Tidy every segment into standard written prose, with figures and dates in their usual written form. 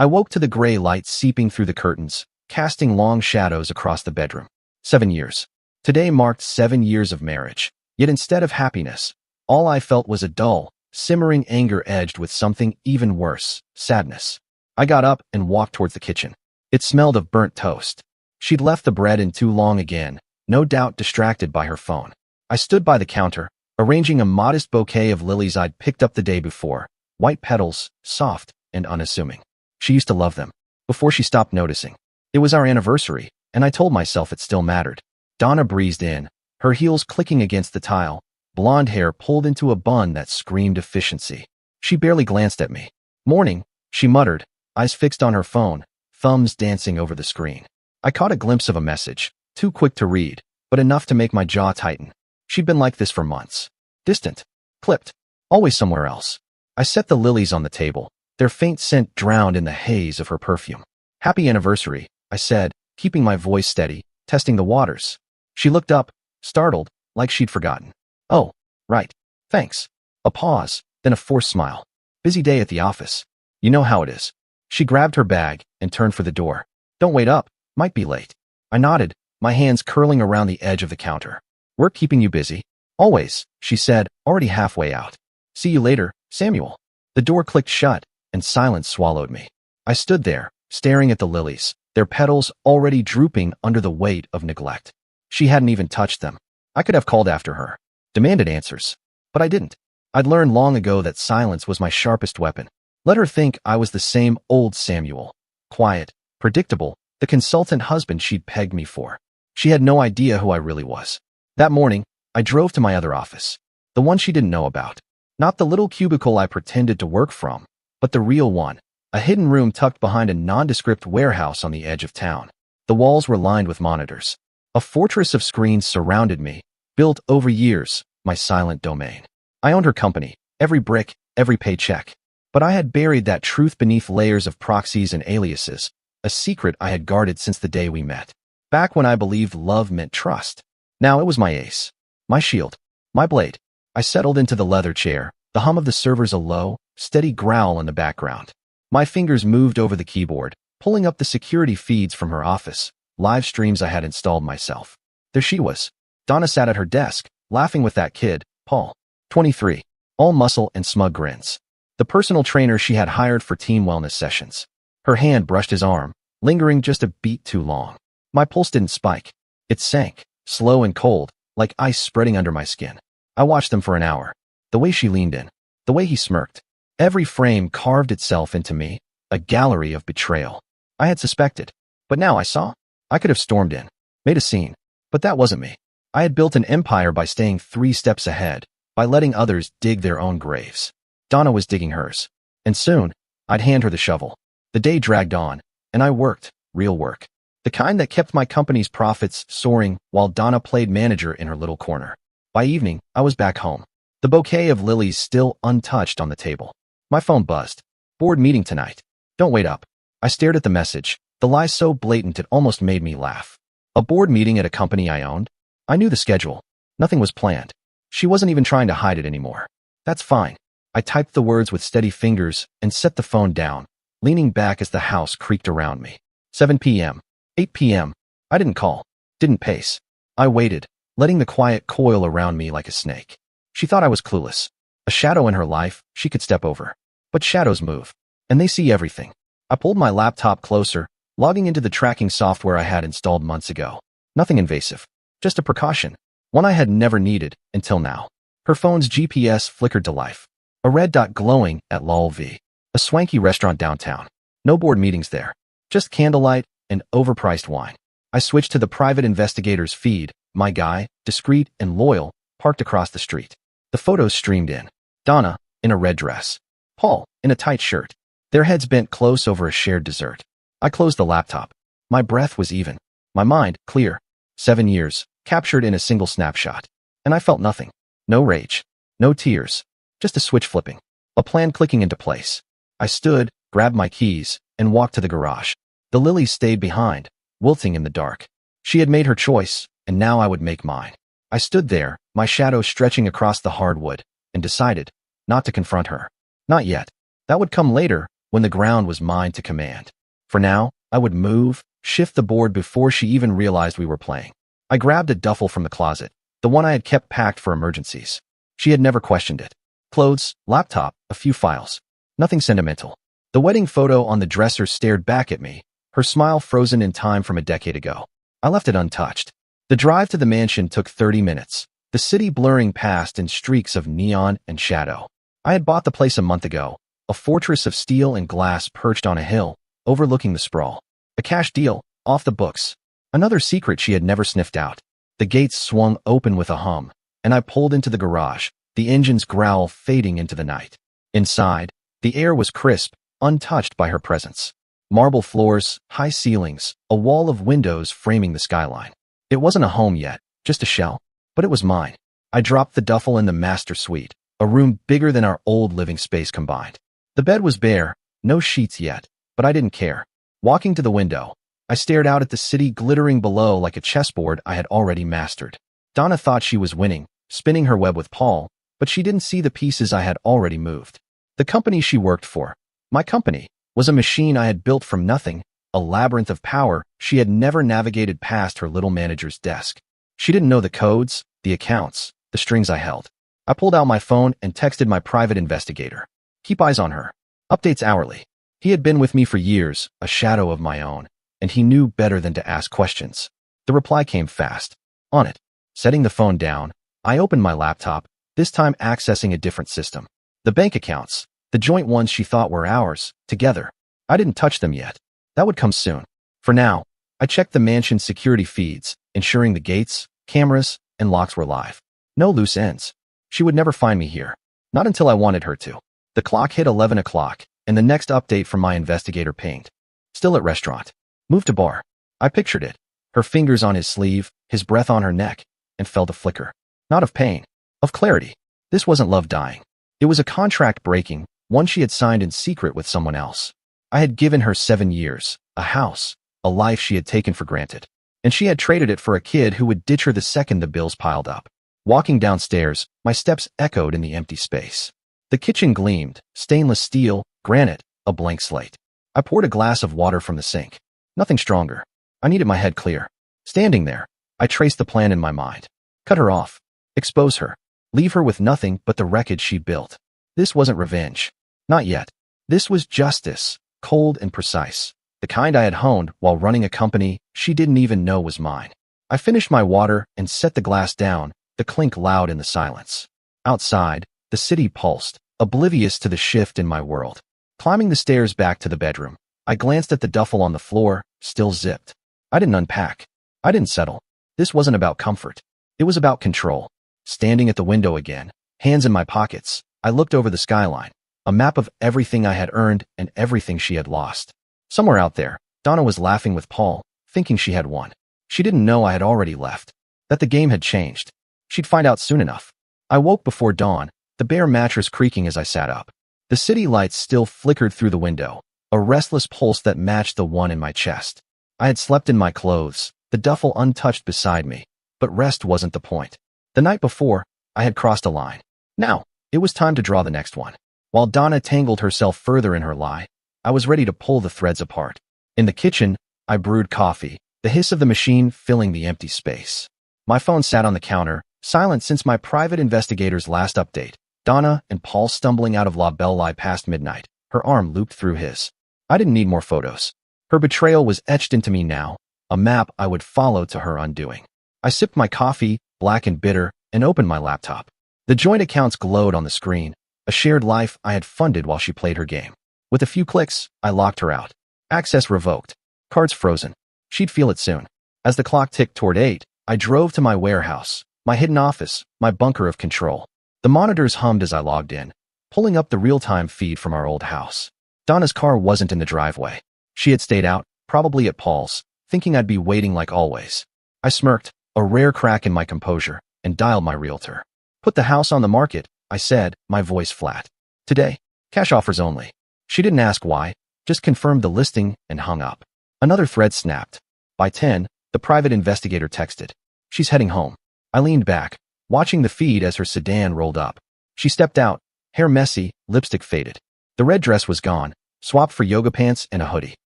I woke to the gray light seeping through the curtains, casting long shadows across the bedroom. 7 years. Today marked 7 years of marriage. Yet instead of happiness, all I felt was a dull, simmering anger edged with something even worse, sadness. I got up and walked towards the kitchen. It smelled of burnt toast. She'd left the bread in too long again, no doubt distracted by her phone. I stood by the counter, arranging a modest bouquet of lilies I'd picked up the day before, white petals, soft and unassuming. She used to love them, before she stopped noticing. It was our anniversary, and I told myself it still mattered. Donna breezed in, her heels clicking against the tile, blonde hair pulled into a bun that screamed efficiency. She barely glanced at me. "Morning," she muttered, eyes fixed on her phone, thumbs dancing over the screen. I caught a glimpse of a message, too quick to read, but enough to make my jaw tighten. She'd been like this for months. Distant, clipped, always somewhere else. I set the lilies on the table, their faint scent drowned in the haze of her perfume. "Happy anniversary," I said, keeping my voice steady, testing the waters. She looked up, startled, like she'd forgotten. "Oh, right. Thanks." A pause, then a forced smile. "Busy day at the office. You know how it is." She grabbed her bag and turned for the door. "Don't wait up. Might be late." I nodded, my hands curling around the edge of the counter. "Work keeping you busy?" "Always," she said, already halfway out. "See you later, Samuel." The door clicked shut, and silence swallowed me. I stood there, staring at the lilies, their petals already drooping under the weight of neglect. She hadn't even touched them. I could have called after her, demanded answers, but I didn't. I'd learned long ago that silence was my sharpest weapon. Let her think I was the same old Samuel, quiet, predictable, the consultant husband she'd pegged me for. She had no idea who I really was. That morning, I drove to my other office, the one she didn't know about. Not the little cubicle I pretended to work from, but the real one, a hidden room tucked behind a nondescript warehouse on the edge of town. The walls were lined with monitors. A fortress of screens surrounded me, built over years, my silent domain. I owned her company, every brick, every paycheck. But I had buried that truth beneath layers of proxies and aliases, a secret I had guarded since the day we met. Back when I believed love meant trust. Now it was my ace, my shield, my blade. I settled into the leather chair, the hum of the servers a low, steady growl in the background. My fingers moved over the keyboard, pulling up the security feeds from her office, live streams I had installed myself. There she was. Donna sat at her desk, laughing with that kid, Paul, 23, all muscle and smug grins. The personal trainer she had hired for team wellness sessions. Her hand brushed his arm, lingering just a beat too long. My pulse didn't spike. It sank, slow and cold, like ice spreading under my skin. I watched them for an hour. The way she leaned in, the way he smirked. Every frame carved itself into me, a gallery of betrayal. I had suspected, but now I saw. I could have stormed in, made a scene, but that wasn't me. I had built an empire by staying 3 steps ahead, by letting others dig their own graves. Donna was digging hers, and soon, I'd hand her the shovel. The day dragged on, and I worked, real work. The kind that kept my company's profits soaring while Donna played manager in her little corner. By evening, I was back home, the bouquet of lilies still untouched on the table. My phone buzzed. "Board meeting tonight. Don't wait up." I stared at the message, the lie so blatant it almost made me laugh. A board meeting at a company I owned? I knew the schedule. Nothing was planned. She wasn't even trying to hide it anymore. That's fine. I typed the words with steady fingers and set the phone down, leaning back as the house creaked around me. 7 p.m. 8 p.m. I didn't call, didn't pace. I waited, letting the quiet coil around me like a snake. She thought I was clueless. A shadow in her life she could step over. But shadows move, and they see everything. I pulled my laptop closer, logging into the tracking software I had installed months ago. Nothing invasive, just a precaution, one I had never needed until now. Her phone's GPS flickered to life. A red dot glowing at LOL-V, a swanky restaurant downtown. No board meetings there, just candlelight and overpriced wine. I switched to the private investigator's feed, my guy, discreet and loyal, parked across the street. The photos streamed in. Donna, in a red dress. Paul, in a tight shirt. Their heads bent close over a shared dessert. I closed the laptop. My breath was even. My mind, clear. 7 years, captured in a single snapshot. And I felt nothing. No rage. No tears. Just a switch flipping. A plan clicking into place. I stood, grabbed my keys, and walked to the garage. The lilies stayed behind, wilting in the dark. She had made her choice, and now I would make mine. I stood there, my shadow stretching across the hardwood, and decided not to confront her. Not yet. That would come later, when the ground was mine to command. For now, I would move, shift the board before she even realized we were playing. I grabbed a duffel from the closet, the one I had kept packed for emergencies. She had never questioned it. Clothes, laptop, a few files. Nothing sentimental. The wedding photo on the dresser stared back at me, her smile frozen in time from a decade ago. I left it untouched. The drive to the mansion took 30 minutes, the city blurring past in streaks of neon and shadow. I had bought the place a month ago, a fortress of steel and glass perched on a hill, overlooking the sprawl. A cash deal, off the books. Another secret she had never sniffed out. The gates swung open with a hum, and I pulled into the garage, the engine's growl fading into the night. Inside, the air was crisp, untouched by her presence. Marble floors, high ceilings, a wall of windows framing the skyline. It wasn't a home yet, just a shell, but it was mine. I dropped the duffel in the master suite, a room bigger than our old living space combined. The bed was bare, no sheets yet, but I didn't care. Walking to the window, I stared out at the city glittering below like a chessboard I had already mastered. Donna thought she was winning, spinning her web with Paul, but she didn't see the pieces I had already moved. The company she worked for, my company, was a machine I had built from nothing, a labyrinth of power she had never navigated past her little manager's desk. She didn't know the codes, the accounts, the strings I held. I pulled out my phone and texted my private investigator. Keep eyes on her. Updates hourly. He had been with me for years, a shadow of my own, and he knew better than to ask questions. The reply came fast. On it. Setting the phone down, I opened my laptop, this time accessing a different system. The bank accounts, the joint ones she thought were ours, together. I didn't touch them yet. That would come soon. For now, I checked the mansion's security feeds, ensuring the gates, cameras, and locks were live. No loose ends. She would never find me here. Not until I wanted her to. The clock hit 11 o'clock, and the next update from my investigator pinged. Still at restaurant. Moved to bar. I pictured it. Her fingers on his sleeve, his breath on her neck, and felt a flicker. Not of pain. Of clarity. This wasn't love dying. It was a contract breaking, one she had signed in secret with someone else. I had given her 7 years, a house, a life she had taken for granted. And she had traded it for a kid who would ditch her the second the bills piled up. Walking downstairs, my steps echoed in the empty space. The kitchen gleamed, stainless steel, granite, a blank slate. I poured a glass of water from the sink. Nothing stronger. I needed my head clear. Standing there, I traced the plan in my mind. Cut her off. Expose her. Leave her with nothing but the wreckage she built. This wasn't revenge. Not yet. This was justice, cold and precise. The kind I had honed while running a company she didn't even know was mine. I finished my water and set the glass down, the clink loud in the silence. Outside, the city pulsed, oblivious to the shift in my world. Climbing the stairs back to the bedroom, I glanced at the duffel on the floor, still zipped. I didn't unpack. I didn't settle. This wasn't about comfort. It was about control. Standing at the window again, hands in my pockets, I looked over the skyline, a map of everything I had earned and everything she had lost. Somewhere out there, Donna was laughing with Paul, thinking she had won. She didn't know I had already left, that the game had changed. She'd find out soon enough. I woke before dawn, the bare mattress creaking as I sat up. The city lights still flickered through the window, a restless pulse that matched the one in my chest. I had slept in my clothes, the duffel untouched beside me, but rest wasn't the point. The night before, I had crossed a line. Now, it was time to draw the next one. While Donna tangled herself further in her lie, I was ready to pull the threads apart. In the kitchen, I brewed coffee, the hiss of the machine filling the empty space. My phone sat on the counter, silent since my private investigator's last update. Donna and Paul stumbling out of La Belle past midnight, her arm looped through his. I didn't need more photos. Her betrayal was etched into me now, a map I would follow to her undoing. I sipped my coffee, black and bitter, and opened my laptop. The joint accounts glowed on the screen, a shared life I had funded while she played her game. With a few clicks, I locked her out. Access revoked. Cards frozen. She'd feel it soon. As the clock ticked toward 8, I drove to my warehouse, my hidden office, my bunker of control. The monitors hummed as I logged in, pulling up the real-time feed from our old house. Donna's car wasn't in the driveway. She had stayed out, probably at Paul's, thinking I'd be waiting like always. I smirked, a rare crack in my composure, and dialed my realtor. Put the house on the market, I said, my voice flat. Today, cash offers only. She didn't ask why, just confirmed the listing and hung up. Another thread snapped. By 10, the private investigator texted. She's heading home. I leaned back, watching the feed as her sedan rolled up. She stepped out, hair messy, lipstick faded. The red dress was gone, swapped for yoga pants and a hoodie.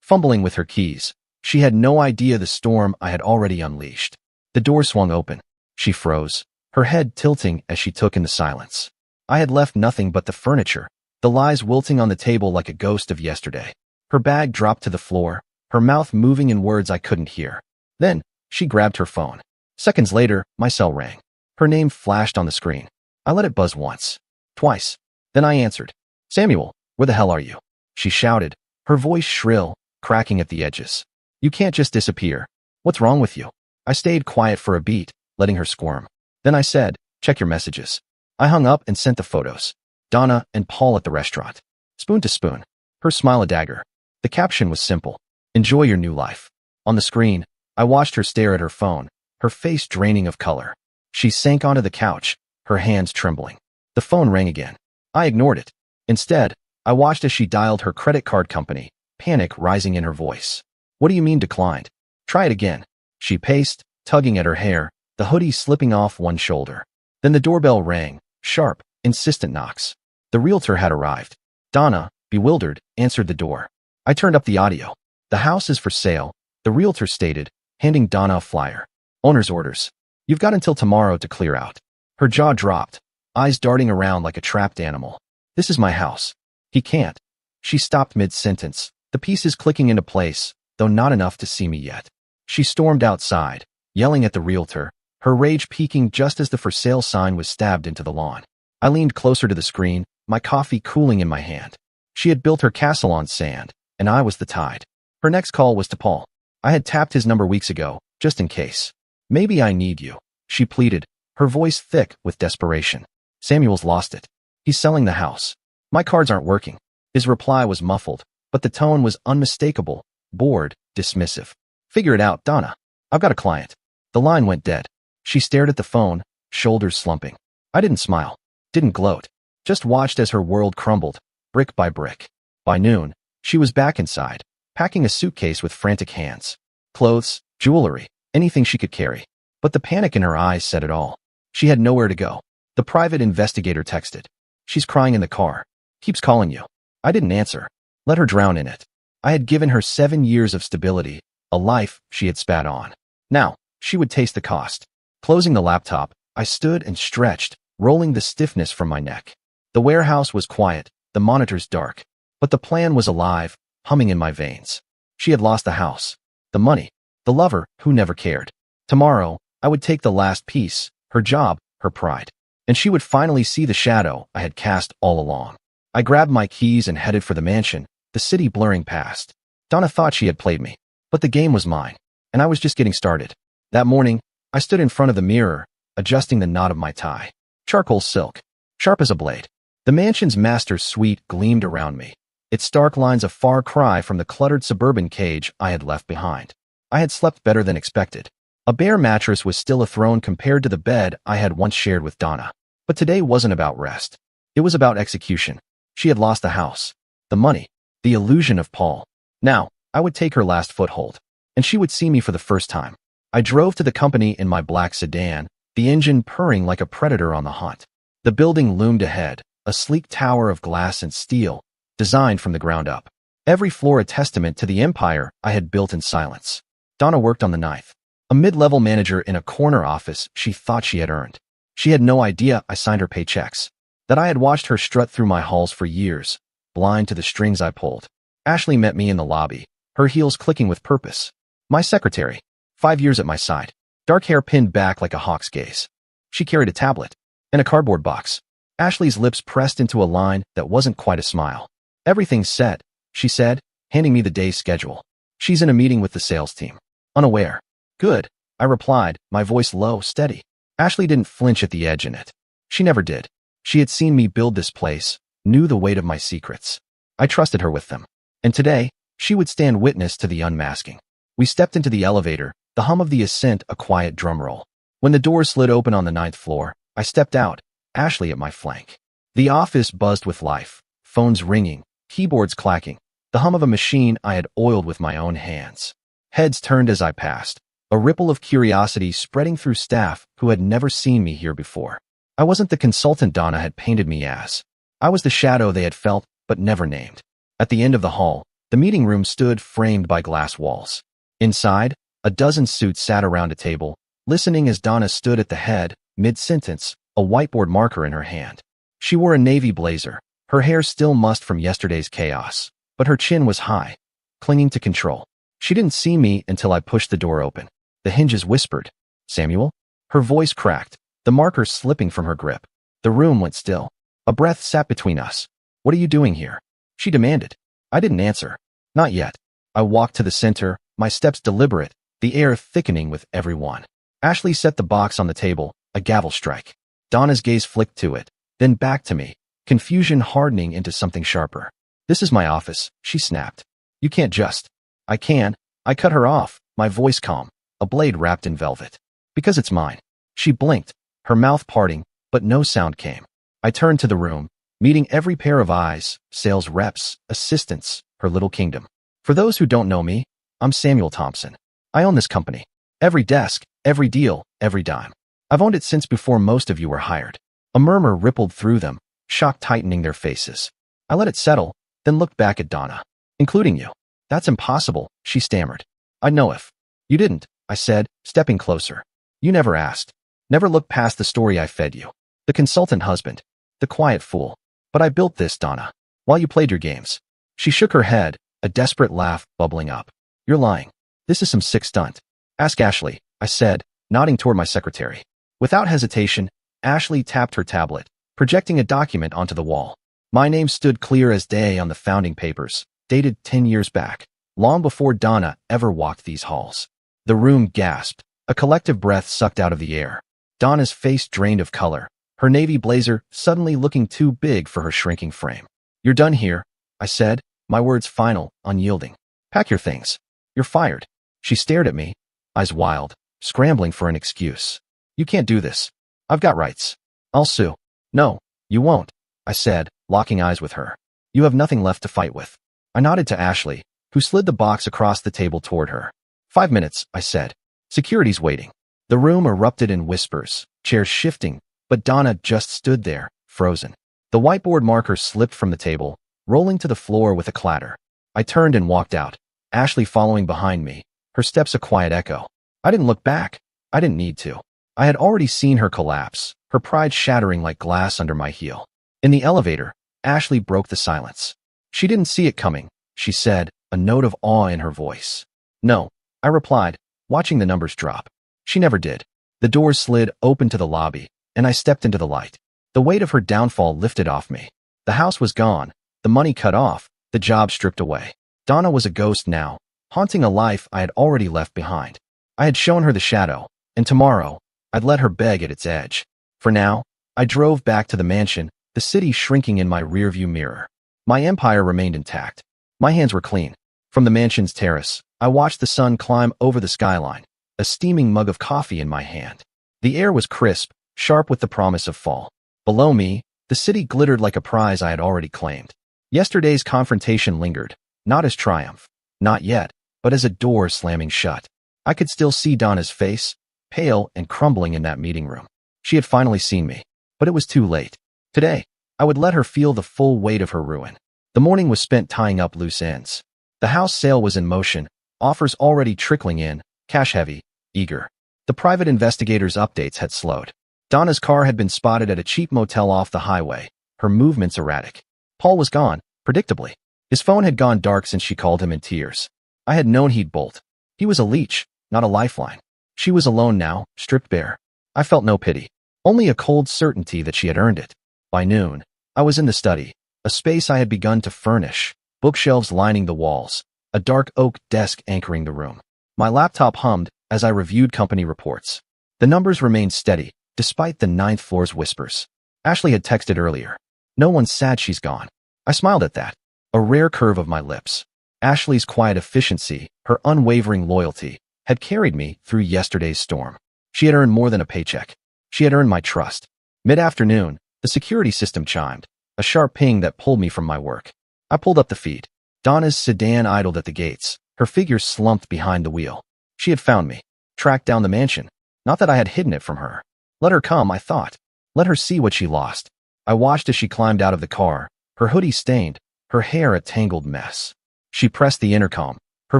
Fumbling with her keys, she had no idea the storm I had already unleashed. The door swung open. She froze, her head tilting as she took in the silence. I had left nothing but the furniture, the lies wilting on the table like a ghost of yesterday. Her bag dropped to the floor, her mouth moving in words I couldn't hear. Then, she grabbed her phone. Seconds later, my cell rang. Her name flashed on the screen. I let it buzz once, twice. Then I answered. "Samuel, where the hell are you?" She shouted, her voice shrill, cracking at the edges. "You can't just disappear. What's wrong with you?" I stayed quiet for a beat, letting her squirm. Then I said, "Check your messages." I hung up and sent the photos. Donna and Paul at the restaurant. Spoon to spoon. Her smile a dagger. The caption was simple. "Enjoy your new life." On the screen, I watched her stare at her phone, her face draining of color. She sank onto the couch, her hands trembling. The phone rang again. I ignored it. Instead, I watched as she dialed her credit card company, panic rising in her voice. "What do you mean declined? Try it again." She paced, tugging at her hair, the hoodie slipping off one shoulder. Then the doorbell rang, sharp, insistent knocks. The realtor had arrived. Donna, bewildered, answered the door. I turned up the audio. "The house is for sale," the realtor stated, handing Donna a flyer. "Owner's orders. You've got until tomorrow to clear out." Her jaw dropped, eyes darting around like a trapped animal. "This is my house." "He can't." She stopped mid-sentence, the pieces clicking into place, though not enough to see me yet. She stormed outside, yelling at the realtor, her rage peaking just as the for sale sign was stabbed into the lawn. I leaned closer to the screen, my coffee cooling in my hand. She had built her castle on sand, and I was the tide. Her next call was to Paul. I had tapped his number weeks ago, just in case. "Maybe I need you," she pleaded, her voice thick with desperation. "Samuel's lost it. He's selling the house. My cards aren't working." His reply was muffled, but the tone was unmistakable, bored, dismissive. "Figure it out, Donna. I've got a client." The line went dead. She stared at the phone, shoulders slumping. I didn't smile, didn't gloat, just watched as her world crumbled, brick by brick. By noon, she was back inside, packing a suitcase with frantic hands. Clothes, jewelry, anything she could carry. But the panic in her eyes said it all. She had nowhere to go. The private investigator texted. "She's crying in the car. Keeps calling you." I didn't answer. Let her drown in it. I had given her 7 years of stability, a life she had spat on. Now, she would taste the cost. Closing the laptop, I stood and stretched, rolling the stiffness from my neck. The warehouse was quiet, the monitors dark. But the plan was alive, humming in my veins. She had lost the house, the money, the lover who never cared. Tomorrow, I would take the last piece, her job, her pride. And she would finally see the shadow I had cast all along. I grabbed my keys and headed for the mansion, the city blurring past. Donna thought she had played me, but the game was mine, and I was just getting started. That morning, I stood in front of the mirror, adjusting the knot of my tie. Charcoal silk, sharp as a blade. The mansion's master suite gleamed around me, its stark lines a far cry from the cluttered suburban cage I had left behind. I had slept better than expected. A bare mattress was still a throne compared to the bed I had once shared with Donna. But today wasn't about rest. It was about execution. She had lost the house, the money, the illusion of Paul. Now, I would take her last foothold, and she would see me for the first time. I drove to the company in my black sedan, the engine purring like a predator on the hunt. The building loomed ahead, a sleek tower of glass and steel, designed from the ground up. Every floor a testament to the empire I had built in silence. Donna worked on the 9th. A mid-level manager in a corner office she thought she had earned. She had no idea I signed her paychecks, that I had watched her strut through my halls for years, blind to the strings I pulled. Ashley met me in the lobby, her heels clicking with purpose. My secretary, 5 years at my side, dark hair pinned back like a hawk's gaze. She carried a tablet and a cardboard box. Ashley's lips pressed into a line that wasn't quite a smile. "Everything's set," she said, handing me the day's schedule. "She's in a meeting with the sales team." Unaware. "Good," I replied, my voice low, steady. Ashley didn't flinch at the edge in it. She never did. She had seen me build this place, knew the weight of my secrets. I trusted her with them. And today, she would stand witness to the unmasking. We stepped into the elevator, the hum of the ascent a quiet drum roll. When the door slid open on the 9th floor, I stepped out, Ashley at my flank. The office buzzed with life, phones ringing, keyboards clacking, the hum of a machine I had oiled with my own hands. Heads turned as I passed, a ripple of curiosity spreading through staff who had never seen me here before. I wasn't the consultant Donna had painted me as. I was the shadow they had felt but never named. At the end of the hall, the meeting room stood framed by glass walls. Inside, a dozen suits sat around a table, listening as Donna stood at the head, mid-sentence, a whiteboard marker in her hand. She wore a navy blazer, her hair still mussed from yesterday's chaos, but her chin was high, clinging to control. She didn't see me until I pushed the door open. The hinges whispered, "Samuel?" Her voice cracked, the marker slipping from her grip. The room went still. A breath sat between us. "What are you doing here?" she demanded. I didn't answer. Not yet. I walked to the center, my steps deliberate, the air thickening with every one. Ashley set the box on the table, a gavel strike. Donna's gaze flicked to it, then back to me, confusion hardening into something sharper. "This is my office," she snapped. "You can't just." "I can." I cut her off, my voice calm, a blade wrapped in velvet. "Because it's mine." She blinked, her mouth parting, but no sound came. I turned to the room, meeting every pair of eyes, sales reps, assistants, her little kingdom. For those who don't know me, I'm Samuel Thompson. I own this company. Every desk, every deal, every dime. I've owned it since before most of you were hired. A murmur rippled through them, shock tightening their faces. I let it settle, then looked back at Donna. "Including you." "That's impossible," she stammered. "I'd know if." "You didn't," I said, stepping closer. "You never asked. Never looked past the story I fed you. The consultant husband. The quiet fool. But I built this, Donna, while you played your games." She shook her head, a desperate laugh bubbling up. "You're lying. This is some sick stunt." "Ask Ashley," I said, nodding toward my secretary. Without hesitation, Ashley tapped her tablet, projecting a document onto the wall. My name stood clear as day on the founding papers, dated 10 years back, long before Donna ever walked these halls. The room gasped, a collective breath sucked out of the air. Donna's face drained of color, her navy blazer suddenly looking too big for her shrinking frame. "You're done here," I said, my words final, unyielding. "Pack your things. You're fired." She stared at me, eyes wild, scrambling for an excuse. "You can't do this. I've got rights. I'll sue." "No, you won't," I said, locking eyes with her. "You have nothing left to fight with." I nodded to Ashley, who slid the box across the table toward her. 5 minutes, I said. "Security's waiting." The room erupted in whispers, chairs shifting, but Donna just stood there, frozen. The whiteboard marker slipped from the table, rolling to the floor with a clatter. I turned and walked out, Ashley following behind me, her steps a quiet echo. I didn't look back. I didn't need to. I had already seen her collapse, her pride shattering like glass under my heel. In the elevator, Ashley broke the silence. She didn't see it coming, she said, a note of awe in her voice. "No," I replied, watching the numbers drop. She never did. The doors slid open to the lobby, and I stepped into the light. The weight of her downfall lifted off me. The house was gone, the money cut off, the job stripped away. Donna was a ghost now, haunting a life I had already left behind. I had shown her the shadow, and tomorrow, I'd let her beg at its edge. For now, I drove back to the mansion, the city shrinking in my rearview mirror. My empire remained intact. My hands were clean. From the mansion's terrace, I watched the sun climb over the skyline, a steaming mug of coffee in my hand. The air was crisp, sharp with the promise of fall. Below me, the city glittered like a prize I had already claimed. Yesterday's confrontation lingered, not as triumph, not yet, but as a door slamming shut. I could still see Donna's face, pale and crumbling in that meeting room. She had finally seen me, but it was too late. Today, I would let her feel the full weight of her ruin. The morning was spent tying up loose ends. The house sale was in motion, offers already trickling in, cash-heavy, eager. The private investigators' updates had slowed. Donna's car had been spotted at a cheap motel off the highway, her movements erratic. Paul was gone, predictably. His phone had gone dark since she called him in tears. I had known he'd bolt. He was a leech, not a lifeline. She was alone now, stripped bare. I felt no pity, only a cold certainty that she had earned it. By noon, I was in the study, a space I had begun to furnish, bookshelves lining the walls, a dark oak desk anchoring the room. My laptop hummed as I reviewed company reports. The numbers remained steady, despite the ninth floor's whispers. Ashley had texted earlier. "No one's sad she's gone." I smiled at that, a rare curve of my lips. Ashley's quiet efficiency, her unwavering loyalty, had carried me through yesterday's storm. She had earned more than a paycheck. She had earned my trust. Mid-afternoon, the security system chimed, a sharp ping that pulled me from my work. I pulled up the feed. Donna's sedan idled at the gates, her figure slumped behind the wheel. She had found me, tracked down the mansion. Not that I had hidden it from her. Let her come, I thought. Let her see what she lost. I watched as she climbed out of the car, her hoodie stained, her hair a tangled mess. She pressed the intercom, her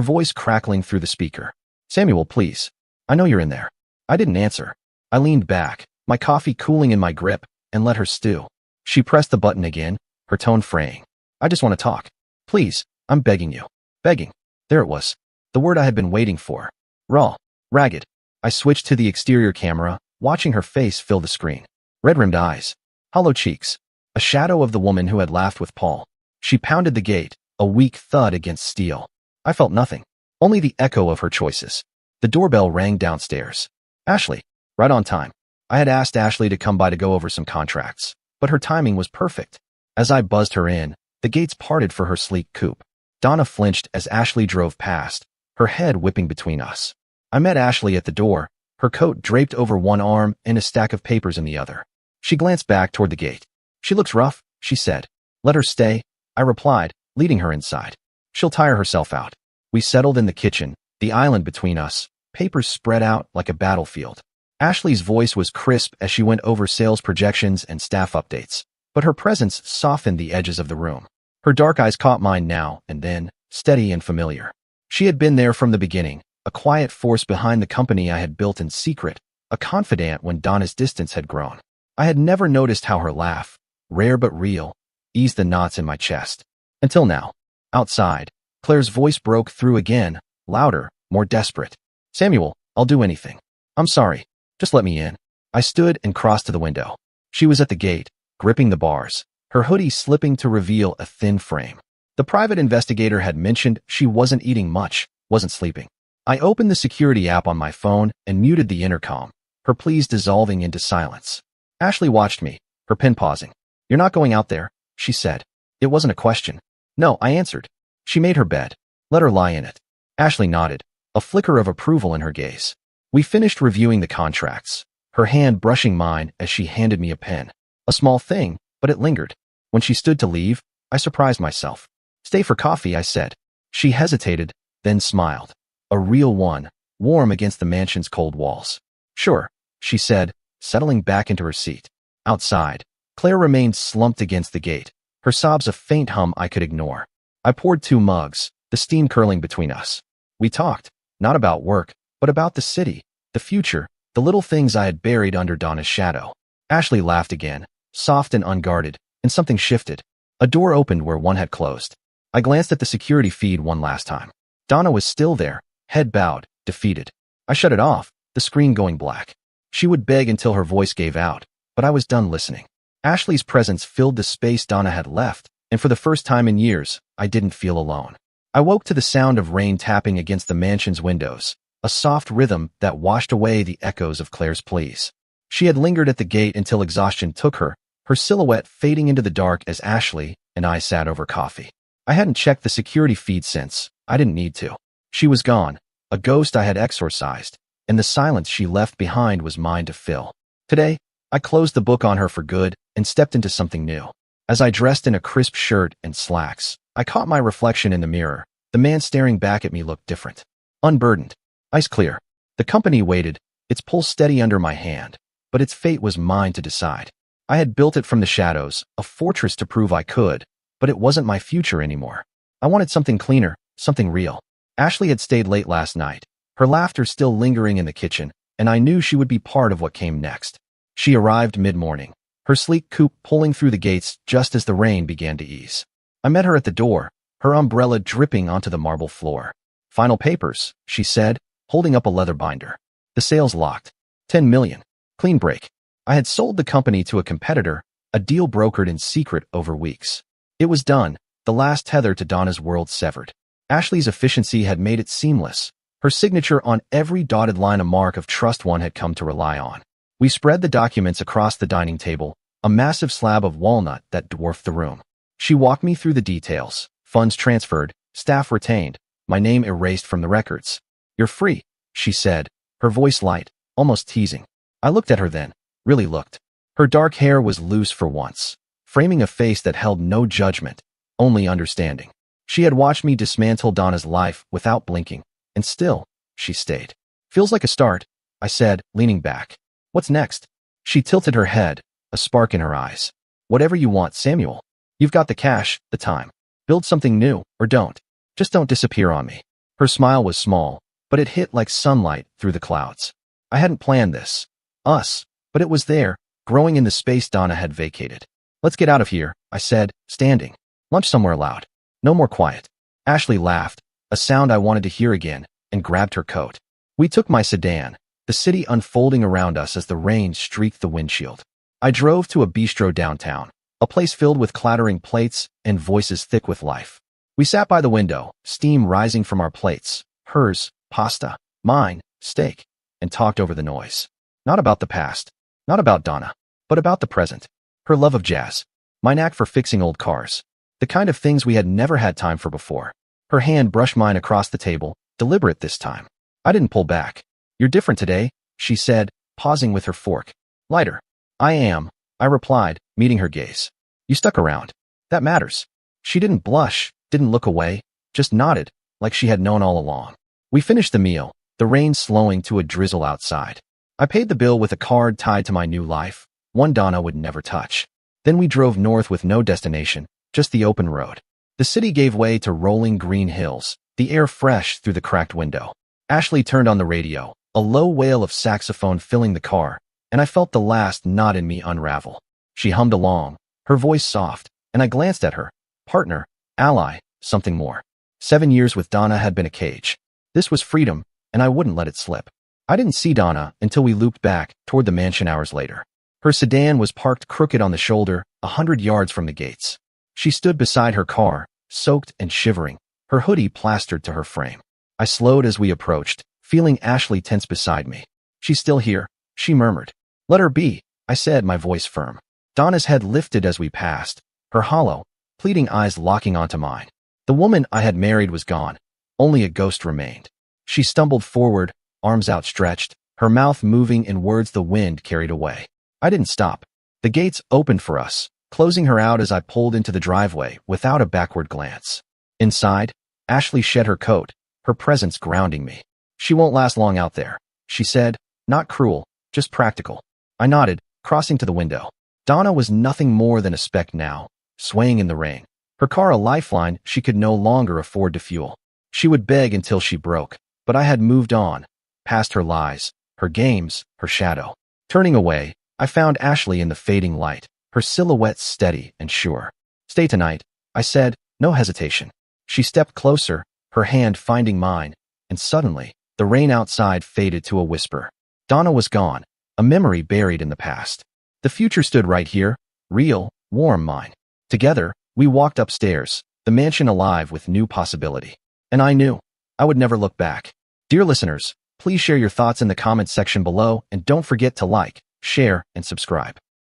voice crackling through the speaker. "Samuel, please. I know you're in there." I didn't answer. I leaned back, my coffee cooling in my grip, and let her stew. She pressed the button again, her tone fraying. "I just want to talk. Please, I'm begging you." Begging. There it was. The word I had been waiting for. Raw. Ragged. I switched to the exterior camera, watching her face fill the screen. Red-rimmed eyes. Hollow cheeks. A shadow of the woman who had laughed with Paul. She pounded the gate, a weak thud against steel. I felt nothing. Only the echo of her choices. The doorbell rang downstairs. Ashley. Right on time. I had asked Ashley to come by to go over some contracts, but her timing was perfect. As I buzzed her in, the gates parted for her sleek coupe. Donna flinched as Ashley drove past, her head whipping between us. I met Ashley at the door, her coat draped over one arm and a stack of papers in the other. She glanced back toward the gate. "She looks rough," she said. "Let her stay," I replied, leading her inside. "She'll tire herself out." We settled in the kitchen, the island between us, papers spread out like a battlefield. Ashley's voice was crisp as she went over sales projections and staff updates, but her presence softened the edges of the room. Her dark eyes caught mine now and then, steady and familiar. She had been there from the beginning, a quiet force behind the company I had built in secret, a confidant when Donna's distance had grown. I had never noticed how her laugh, rare but real, eased the knots in my chest. Until now. Outside, Claire's voice broke through again, louder, more desperate. "Samuel, I'll do anything. I'm sorry. Just let me in." I stood and crossed to the window. She was at the gate, gripping the bars, her hoodie slipping to reveal a thin frame. The private investigator had mentioned she wasn't eating much, wasn't sleeping. I opened the security app on my phone and muted the intercom, her pleas dissolving into silence. Ashley watched me, her pen pausing. "You're not going out there," she said. It wasn't a question. "No," I answered. She made her bed. "Let her lie in it." Ashley nodded, a flicker of approval in her gaze. We finished reviewing the contracts, her hand brushing mine as she handed me a pen. A small thing, but it lingered. When she stood to leave, I surprised myself. "Stay for coffee," I said. She hesitated, then smiled. A real one, warm against the mansion's cold walls. "Sure," she said, settling back into her seat. Outside, Claire remained slumped against the gate, her sobs a faint hum I could ignore. I poured 2 mugs, the steam curling between us. We talked, not about work, but about the city, the future, the little things I had buried under Donna's shadow. Ashley laughed again, soft and unguarded, and something shifted. A door opened where one had closed. I glanced at the security feed one last time. Donna was still there, head bowed, defeated. I shut it off, the screen going black. She would beg until her voice gave out, but I was done listening. Ashley's presence filled the space Donna had left, and for the first time in years, I didn't feel alone. I woke to the sound of rain tapping against the mansion's windows, a soft rhythm that washed away the echoes of Claire's pleas. She had lingered at the gate until exhaustion took her, her silhouette fading into the dark as Ashley and I sat over coffee. I hadn't checked the security feed since. I didn't need to. She was gone, a ghost I had exorcised, and the silence she left behind was mine to fill. Today, I closed the book on her for good and stepped into something new. As I dressed in a crisp shirt and slacks, I caught my reflection in the mirror. The man staring back at me looked different. Unburdened. Ice clear. The company waited, its pulse steady under my hand, but its fate was mine to decide. I had built it from the shadows, a fortress to prove I could, but it wasn't my future anymore. I wanted something cleaner, something real. Ashley had stayed late last night, her laughter still lingering in the kitchen, and I knew she would be part of what came next. She arrived mid-morning, her sleek coupe pulling through the gates just as the rain began to ease. I met her at the door, her umbrella dripping onto the marble floor. "Final papers," she said, holding up a leather binder. "The sale's locked. 10 million. Clean break." I had sold the company to a competitor, a deal brokered in secret over weeks. It was done, the last tether to Donna's world severed. Ashley's efficiency had made it seamless, her signature on every dotted line a mark of trust one had come to rely on. We spread the documents across the dining table, a massive slab of walnut that dwarfed the room. She walked me through the details, funds transferred, staff retained, my name erased from the records. "You're free," she said, her voice light, almost teasing. I looked at her then, really looked. Her dark hair was loose for once, framing a face that held no judgment, only understanding. She had watched me dismantle Donna's life without blinking, and still, she stayed. "Feels like a start," I said, leaning back. "What's next?" She tilted her head, a spark in her eyes. "Whatever you want, Samuel. You've got the cash, the time. Build something new, or don't. Just don't disappear on me. Her smile was small, but it hit like sunlight through the clouds. I hadn't planned this. Us. But it was there, growing in the space Donna had vacated. Let's get out of here, I said, standing. Lunch somewhere loud. No more quiet. Ashley laughed, a sound I wanted to hear again, and grabbed her coat. We took my sedan, the city unfolding around us as the rain streaked the windshield. I drove to a bistro downtown, a place filled with clattering plates and voices thick with life. We sat by the window, steam rising from our plates, hers, pasta, mine, steak, and talked over the noise. Not about the past, not about Donna, but about the present. Her love of jazz, my knack for fixing old cars, the kind of things we had never had time for before. Her hand brushed mine across the table, deliberate this time. I didn't pull back. You're different today, she said, pausing with her fork. Lighter. I am, I replied, meeting her gaze. You stuck around. That matters. She didn't blush, didn't look away, just nodded, like she had known all along. We finished the meal, the rain slowing to a drizzle outside. I paid the bill with a card tied to my new life, one Donna would never touch. Then we drove north with no destination, just the open road. The city gave way to rolling green hills, the air fresh through the cracked window. Ashley turned on the radio, a low wail of saxophone filling the car, and I felt the last knot in me unravel. She hummed along, her voice soft, and I glanced at her. Partner, ally, something more. 7 years with Donna had been a cage. This was freedom, and I wouldn't let it slip. I didn't see Donna until we looped back toward the mansion hours later. Her sedan was parked crooked on the shoulder, 100 yards from the gates. She stood beside her car, soaked and shivering, her hoodie plastered to her frame. I slowed as we approached, feeling Ashley tense beside me. She's still here, she murmured. Let her be, I said, my voice firm. Donna's head lifted as we passed, her hollow, pleading eyes locking onto mine. The woman I had married was gone. Only a ghost remained. She stumbled forward, arms outstretched, her mouth moving in words the wind carried away. I didn't stop. The gates opened for us, closing her out as I pulled into the driveway without a backward glance. Inside, Ashley shed her coat, her presence grounding me. She won't last long out there, she said, not cruel, just practical. I nodded, crossing to the window. Donna was nothing more than a speck now, swaying in the rain. Her car a lifeline she could no longer afford to fuel. She would beg until she broke, but I had moved on, past her lies, her games, her shadow. Turning away, I found Ashley in the fading light, her silhouette steady and sure. Stay tonight, I said, no hesitation. She stepped closer, her hand finding mine, and suddenly, the rain outside faded to a whisper. Donna was gone, a memory buried in the past. The future stood right here, real, warm mine. Together, we walked upstairs, the mansion alive with new possibility. And I knew I would never look back. Dear listeners, please share your thoughts in the comments section below and don't forget to like, share, and subscribe.